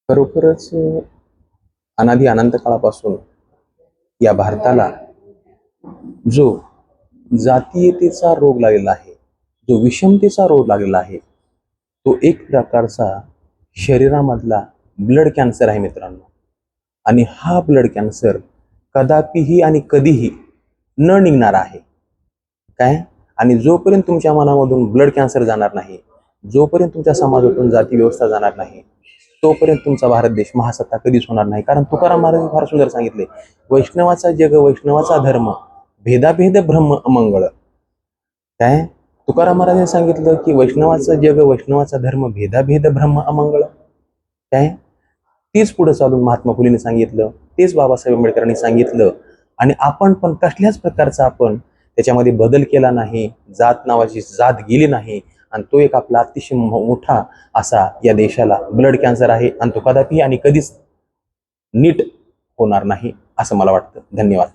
खरोखरच अनादी अनंत काळापासून या भारताला जो जातीयतेचा रोग लागलेला आहे, जो विषमतेचा रोग लागलेला आहे, तो एक प्रकारचा शरीरामधला ब्लड कॅन्सर आहे मित्रांनो. आणि हा ब्लड कॅन्सर कदापिही आणि कधीही न निघणारा आहे. काय? आणि जोपर्यंत तुमच्या मनामधून ब्लड कॅन्सर जाणार नाही, जोपर्यंत तुमच्या समाजातून जाती व्यवस्था जाणार नाही, तोपर्यंत तुमचा भारत देश महासत्ता कधीच होणार नाही. कारण तुकाराम महाराजांनी फार सुंदर सांगितले, वैष्णवाचा जग वैष्णवाचा धर्म, भेदाभेद ब्रह्म अमंगळ. काय? तुकाराम महाराजांनी सांगितलं की वैष्णवाचं जग वैष्णवाचा धर्म, भेदाभेद ब्रह्म अमंगळ. काय? तेच पुढे चालून महात्मा फुलेंनी सांगितलं, तेच बाबासाहेब आंबेडकरांनी सांगितलं. आणि आपण पण कसल्याच प्रकारचा आपण त्याच्यामध्ये बदल केला नाही, जात नावाची जात गेली नाही. आणि तो एक आपला अतिशय मोठा असा या देशाला ब्लड कॅन्सर आहे आणि तो कदापि आणि कधीच नीट होणार नाही असं मला वाटतं. धन्यवाद.